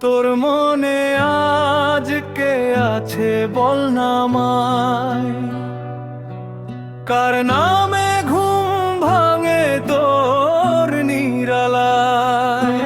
তোর মনে আজ কে আছে বল না আমায়, কার নামে ঘুম ভাঙে তোর নিরালায়।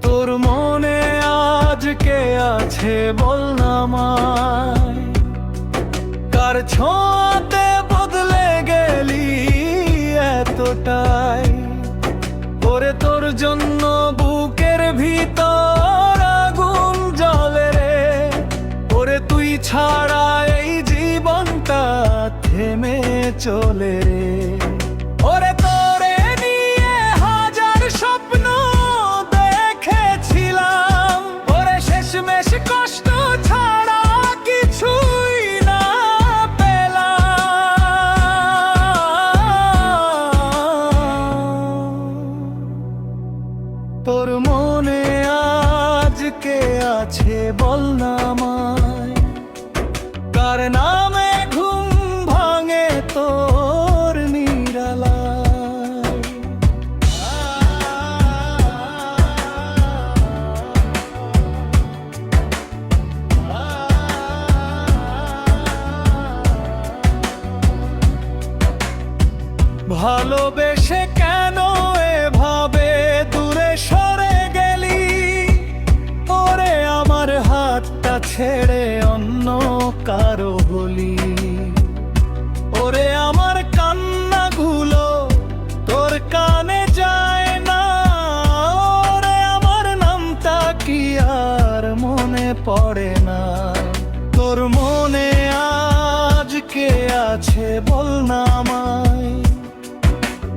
তোর মনে আজ কে আছে বল না আমায়, কার ছোঁয়াতে বদলে গেলি এতটাই। ওরে তোর জন্য বুকের ভিতর আগুন জ্বলে রে, ওরে তুই ছাড়া এই জীবনটা থেমে চলে রে। ওরে তোরে নিয়ে হাজার স্বপ্ন দেখেছিলাম, ওরে শেষমেশ কষ্ট ছাড়া কিছুই না পেলাম। তোর মনে আজ কে আছে বল না আমায়, কার নামে ঘুম ভাঙে তোর নিরালায়। ভালোবেসে কেন এভাবে দূরে সরে গেলি, ওরে আমার হাতটা ছেড়ে অন্য কারো হলি। ওরে আমার কান্নাগুলো তোর কানে যায় না, ওরে আমার নামটা কি আর মনে পড়ে না। তোর মনে আজ কে আছে বল না আমায়,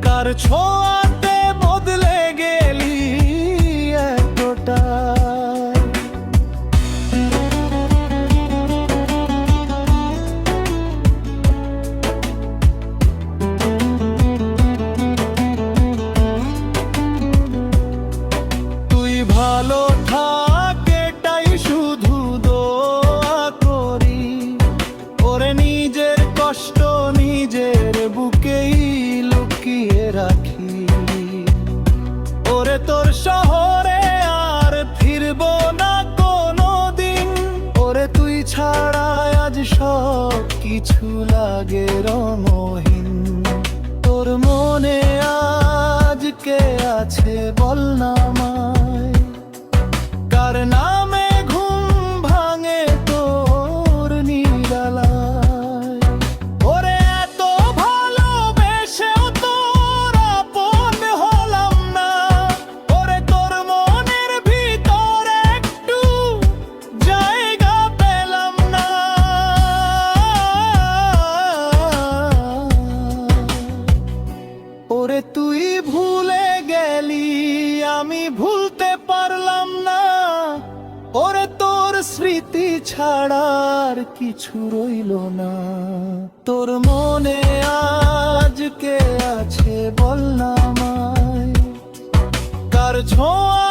কার ছোঁয়াতে বদলে গেলি এতটাই। তুই ভালো থাক এটাই শুধু দোয়া করি, ওরে নিজের কষ্ট নিজের বুকেই লুকিয়ে রাখি। ওরে তোর শহরে আর ফিরবো না কোনো দিন, ওরে তুই ছাড়া আজ সব কিছু লাগে রঙহীন। তোর মনে আজ কে আছে বল না আমায়, কার নামে ঘুম ভাঙে তোর নিরালায়। ওরে এত ভালোবেসেও তোর আপন হলাম না, ওরে তোর মনের ভিতর একটু জায়গা পেলাম না। ওরে তুই ভুলে গেলি আমি ভুলতে পারলাম না, ওরে তোর স্মৃতি ছাড়ার কিছু রইল না। তোর মনে আজ কে আছে বল না আমায়, কার ছোঁয়া